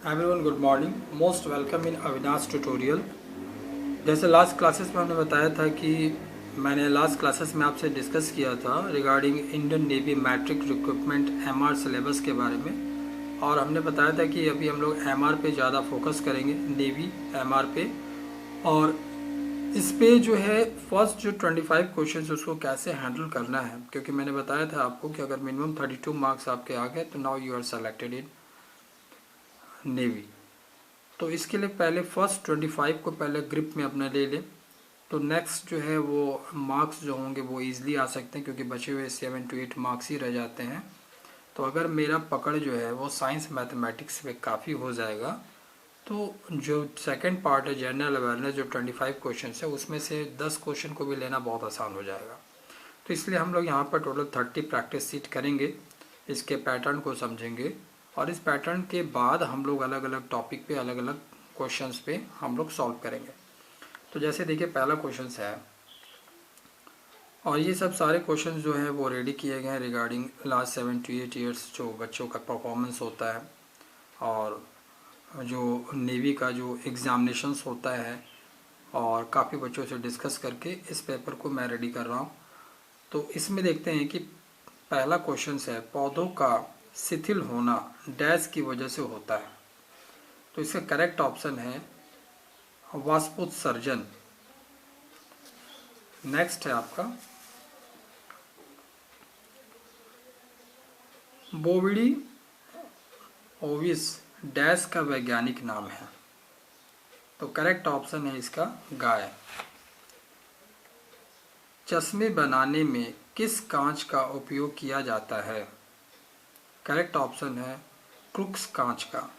Everyone good morning, most welcome in Avinash tutorial. जैसे last classes में हमने बताया था कि मैंने लास्ट क्लासेस में आपसे डिस्कस किया था regarding Indian navy matric recruitment MR syllabus के बारे में, और हमने बताया था कि अभी हम लोग एमआर पे ज़्यादा फोकस करेंगे, नेवी एमआर पे। और इस पे जो है फर्स्ट जो 25 क्वेश्चन उसको कैसे हैंडल करना है, क्योंकि मैंने बताया था आपको कि अगर मिनिमम 32 मार्क्स आपके आ गए तो now you are selected in navy. तो इसके लिए पहले फर्स्ट 25 को पहले ग्रिप में अपना ले लें, तो नेक्स्ट जो है वो मार्क्स जो होंगे वो ईजिली आ सकते हैं, क्योंकि बचे हुए 7 to 8 मार्क्स ही रह जाते हैं। तो अगर मेरा पकड़ जो है वो साइंस मैथमेटिक्स में काफ़ी हो जाएगा, तो जो सेकंड पार्ट है जनरल अवेयरनेस, जो 25 क्वेश्चन है उसमें से 10 क्वेश्चन को भी लेना बहुत आसान हो जाएगा। तो इसलिए हम लोग यहाँ पर टोटल 30 प्रैक्टिस सीट करेंगे, इसके पैटर्न को समझेंगे, और इस पैटर्न के बाद हम लोग अलग अलग टॉपिक पे अलग अलग क्वेश्चंस पे हम लोग सॉल्व करेंगे। तो जैसे देखिए पहला क्वेश्चन है, और ये सब सारे क्वेश्चन जो हैं वो रेडी किए गए हैं रिगार्डिंग लास्ट 7 to 8 ईयर्स जो बच्चों का परफॉर्मेंस होता है, और जो नेवी का जो एग्ज़ामिनेशंस होता है, और काफ़ी बच्चों से डिस्कस करके इस पेपर को मैं रेडी कर रहा हूँ। तो इसमें देखते हैं कि पहला क्वेश्चन है, पौधों का शिथिल होना डैश की वजह से होता है। तो इसका करेक्ट ऑप्शन है वाष्पोत्सर्जन। नेक्स्ट है आपका बोविडी ओविस डैश का वैज्ञानिक नाम है। तो करेक्ट ऑप्शन है इसका गाय। चश्मे बनाने में किस कांच का उपयोग किया जाता है? करेक्ट ऑप्शन है क्रुक्स कांच का।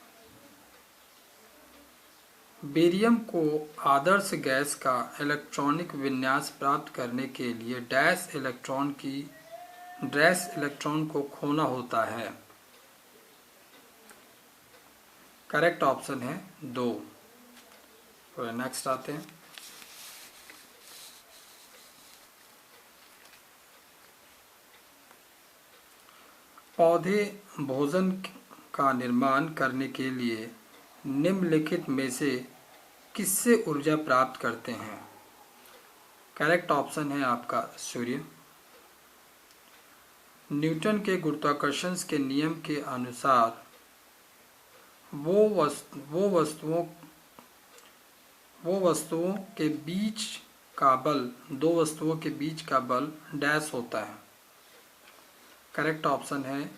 बेरियम को आदर्श गैस का इलेक्ट्रॉनिक विन्यास प्राप्त करने के लिए डैश इलेक्ट्रॉन को खोना होता है। करेक्ट ऑप्शन है 2। तो नेक्स्ट आते हैं, पौधे भोजन का निर्माण करने के लिए निम्नलिखित में से किससे ऊर्जा प्राप्त करते हैं? करेक्ट ऑप्शन है आपका सूर्य। न्यूटन के गुरुत्वाकर्षण के नियम के अनुसार वो वस्तुओं के बीच का बल, दो वस्तुओं के बीच का बल डैश होता है। करेक्ट ऑप्शन है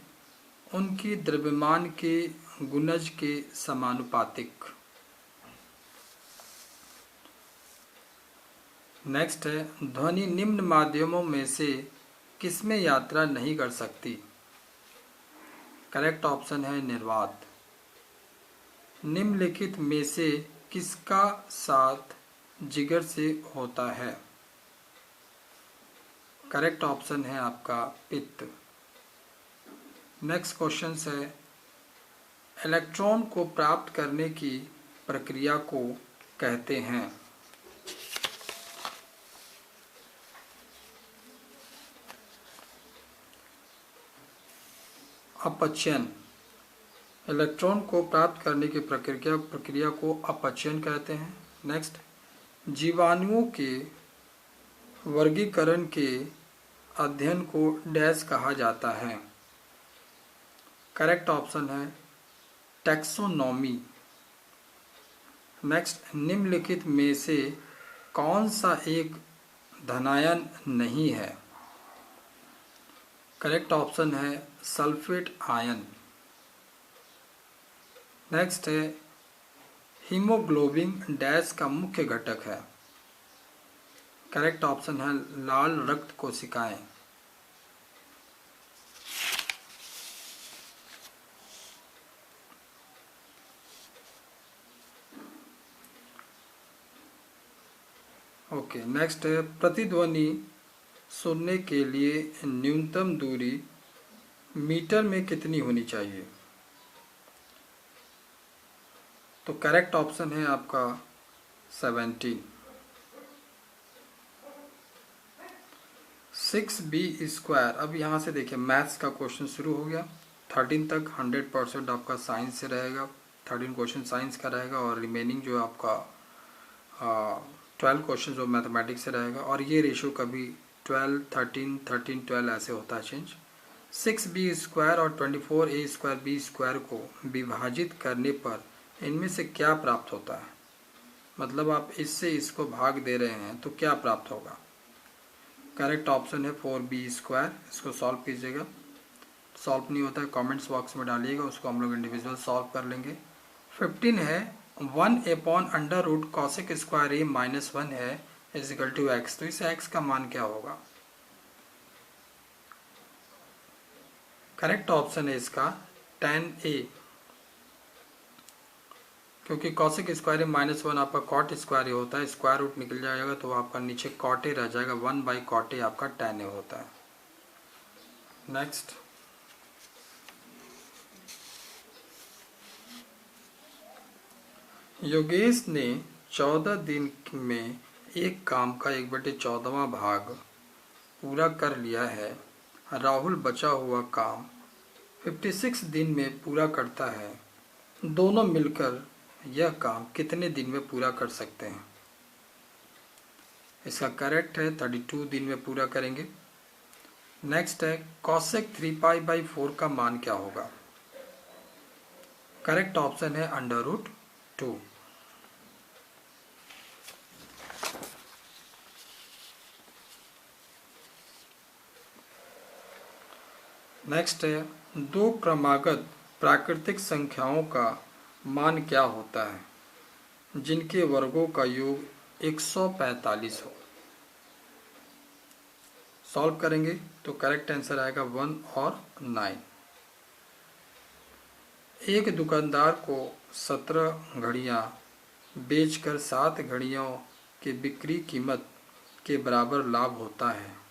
उनकी द्रव्यमान के गुणज के समानुपातिक। नेक्स्ट है, ध्वनि निम्न माध्यमों में से किसमें यात्रा नहीं कर सकती? करेक्ट ऑप्शन है निर्वात। निम्नलिखित में से किसका साथ जिगर से होता है? करेक्ट ऑप्शन है आपका पित्त। नेक्स्ट क्वेश्चन है, इलेक्ट्रॉन को प्राप्त करने की प्रक्रिया को कहते हैं? अपचयन। इलेक्ट्रॉन को प्राप्त करने की प्रक्रिया को अपचयन कहते हैं। नेक्स्ट, जीवाणुओं के वर्गीकरण के अध्ययन को डैश कहा जाता है? करेक्ट ऑप्शन है टैक्सोनॉमी। नेक्स्ट, निम्नलिखित में से कौन सा एक धनायन नहीं है? करेक्ट ऑप्शन है सल्फेट आयन। नेक्स्ट है, हीमोग्लोबिन डैश का मुख्य घटक है? करेक्ट ऑप्शन है लाल रक्त कोशिकाएं। ओके, नेक्स्ट है, प्रतिध्वनि सुनने के लिए न्यूनतम दूरी मीटर में कितनी होनी चाहिए? तो करेक्ट ऑप्शन है आपका 17। 6b²। अब यहाँ से देखिए मैथ्स का क्वेश्चन शुरू हो गया। 13 तक 100% आपका साइंस से रहेगा। 13 क्वेश्चन साइंस का रहेगा और रिमेनिंग जो आपका 12 क्वेश्चन जो मैथमेटिक्स से रहेगा। और ये रेशो कभी 12, 13, 13, 12 ऐसे होता है चेंज। 6b² और 24a²b² को विभाजित करने पर इनमें से क्या प्राप्त होता है? मतलब आप इससे इसको भाग दे रहे हैं तो क्या प्राप्त होगा? करेक्ट ऑप्शन है 4b²। इसको सॉल्व कीजिएगा। सॉल्व नहीं होता है कमेंट्स बॉक्स में डालिएगा, उसको हम लोग इंडिविजुअल सॉल्व कर लेंगे। 15 है 1/√cos² a -1 है = x। तो इस x का मान क्या होगा? करेक्ट ऑप्शन है इसका tan a, क्योंकि cosec² a -1 आपका cot² a होता है, स्क्वायर रूट निकल जाएगा तो आपका नीचे cot a रह जाएगा, 1/cot a आपका tan a होता है। नेक्स्ट, योगेश ने 14 दिन में एक काम का 1/14वां भाग पूरा कर लिया है। राहुल बचा हुआ काम 56 दिन में पूरा करता है। दोनों मिलकर यह काम कितने दिन में पूरा कर सकते हैं? इसका करेक्ट है 32 दिन में पूरा करेंगे। नेक्स्ट है cosec 3π/4 का मान क्या होगा? करेक्ट ऑप्शन है √2। नेक्स्ट है दो क्रमागत प्राकृतिक संख्याओं का मान क्या होता है जिनके वर्गों का योग 145 हो? सॉल्व करेंगे तो करेक्ट आंसर आएगा 1 और 9। एक दुकानदार को 17 घड़ियां बेचकर 7 घड़ियों के बिक्री कीमत के बराबर लाभ होता है।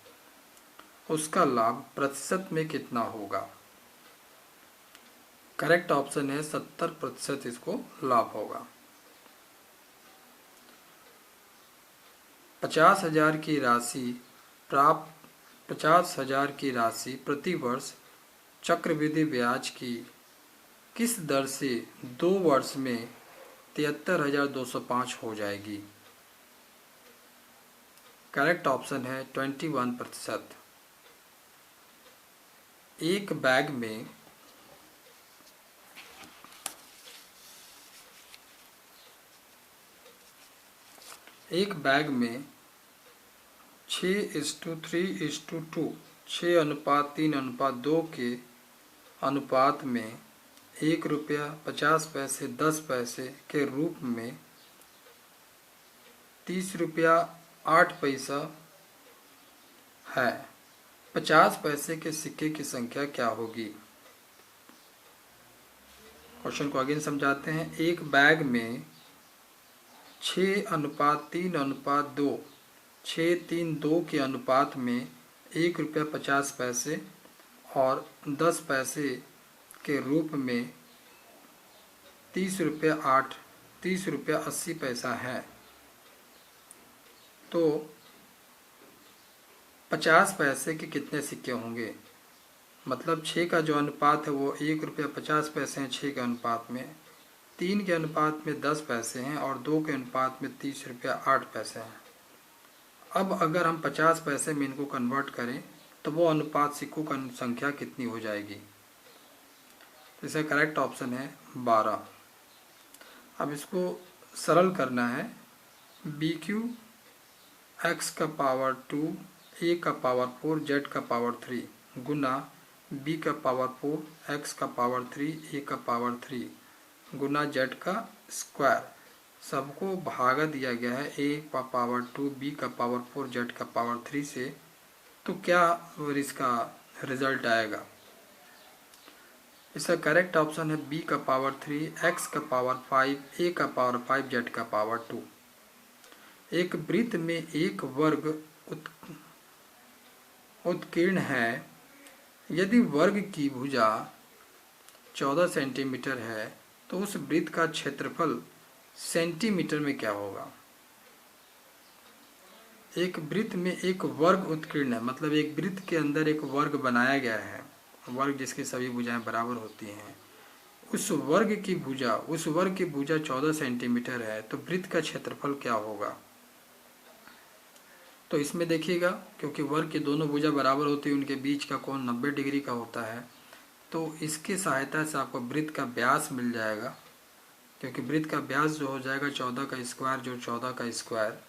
उसका लाभ प्रतिशत में कितना होगा? करेक्ट ऑप्शन है 70% इसको लाभ होगा। 50,000 की राशि प्रति वर्ष चक्रवृद्धि ब्याज की किस दर से 2 वर्ष में 73,205 हो जाएगी? करेक्ट ऑप्शन है 21%। एक बैग में 6:3:2 6:3:2 के अनुपात में ₹1.50 10 पैसे के रूप में ₹30.08 है। 50 पैसे के सिक्के की संख्या क्या होगी? क्वेश्चन को अगेन समझाते हैं। एक बैग में 6:3:2 6:3:2 के अनुपात में ₹1.50 और 10 पैसे के रूप में ₹30.80 है। तो 50 पैसे के कितने सिक्के होंगे? मतलब 6 का जो अनुपात है वो ₹1.50 है 6 के अनुपात में, 3 के अनुपात में 10 पैसे हैं और 2 के अनुपात में ₹30.08 हैं। अब अगर हम 50 पैसे में इनको कन्वर्ट करें तो वो अनुपात सिक्कों का संख्या कितनी हो जाएगी? तो इसका करेक्ट ऑप्शन है 12। अब इसको सरल करना है। BQ x का पावर 2 a का पावर 4 z का पावर 3 गुना b का पावर 4 x का पावर 3 a का पावर 3 गुना z का स्क्वायर, सबको भागा दिया गया है a का पावर 2 b का पावर 4 z का पावर 3 से। तो क्या इसका रिजल्ट आएगा? इसका करेक्ट ऑप्शन है b का पावर 3 x का पावर 5 a का पावर 5 z का पावर 2। एक वृत्त में एक वर्ग उत्कीर्ण है। यदि वर्ग की भुजा 14 सेंटीमीटर है तो उस वृत्त का क्षेत्रफल सेंटीमीटर में क्या होगा? एक वृत्त में एक वर्ग उत्कीर्ण है, मतलब एक वृत्त के अंदर एक वर्ग बनाया गया है, वर्ग जिसकी सभी भुजाएं बराबर होती हैं। उस वर्ग की भुजा 14 सेंटीमीटर है, तो वृत्त का क्षेत्रफल क्या होगा। तो इसमें देखिएगा, क्योंकि वर्ग की दोनों भुजा बराबर होती है, उनके बीच का कोण 90 डिग्री का होता है, तो इसकी सहायता से आपको वृत्त का व्यास मिल जाएगा, क्योंकि वृत्त का व्यास जो हो जाएगा 14 का स्क्वायर जो 14 का स्क्वायर,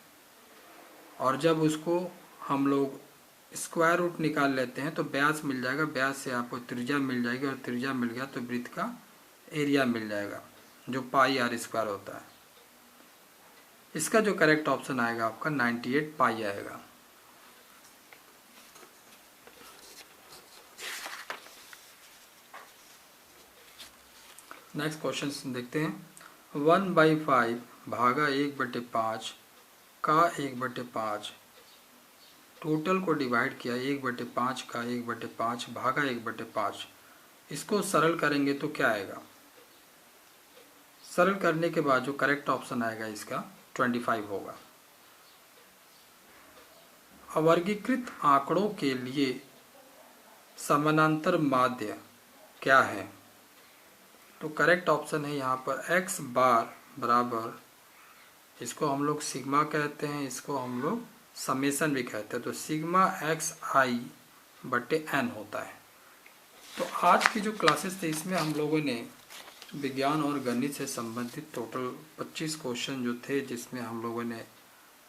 और जब उसको हम लोग स्क्वायर रूट निकाल लेते हैं तो व्यास मिल जाएगा, व्यास से आपको त्रिज्या मिल जाएगी, और त्रिज्या मिल गया तो वृत्त का एरिया मिल जाएगा जो पाई आर स्क्वायर होता है। इसका जो करेक्ट ऑप्शन आएगा आपका 98 पाई आएगा। नेक्स्ट क्वेश्चन देखते हैं। 1/5 भागा 1/5 का 1/5, टोटल को डिवाइड किया 1/5 का 1/5 भागा 1/5, इसको सरल करेंगे तो क्या आएगा। सरल करने के बाद जो करेक्ट ऑप्शन आएगा इसका 25 होगा। अवर्गीकृत आंकड़ों के लिए समानांतर माध्य क्या है। तो करेक्ट ऑप्शन है यहाँ पर x बार बराबर, इसको हम लोग सिग्मा कहते हैं, इसको हम लोग समेशन भी कहते हैं, तो सिग्मा xi/n होता है। तो आज की जो क्लासेस थे इसमें हम लोगों ने विज्ञान और गणित से संबंधित टोटल 25 क्वेश्चन जो थे, जिसमें हम लोगों ने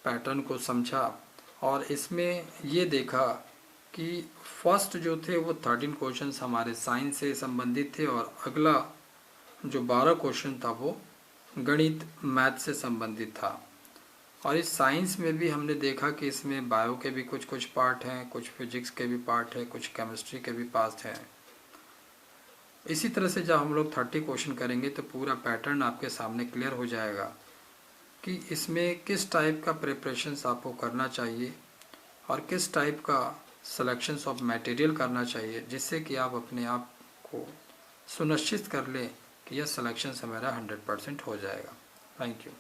पैटर्न को समझा, और इसमें ये देखा कि फर्स्ट जो थे वो 13 क्वेश्चंस हमारे साइंस से संबंधित थे, और अगला जो 12 क्वेश्चन था वो गणित मैथ से संबंधित था। और इस साइंस में भी हमने देखा कि इसमें बायो के भी कुछ पार्ट हैं, कुछ फिजिक्स के भी पार्ट हैं, कुछ केमिस्ट्री के भी पार्ट हैं। इसी तरह से जब हम लोग 30 क्वेश्चन करेंगे तो पूरा पैटर्न आपके सामने क्लियर हो जाएगा कि इसमें किस टाइप का प्रिपरेशंस आपको करना चाहिए और किस टाइप का सिलेक्शंस ऑफ मटेरियल करना चाहिए, जिससे कि आप अपने आप को सुनिश्चित कर लें कि यह सिलेक्शन हमारा 100% हो जाएगा। Thank you.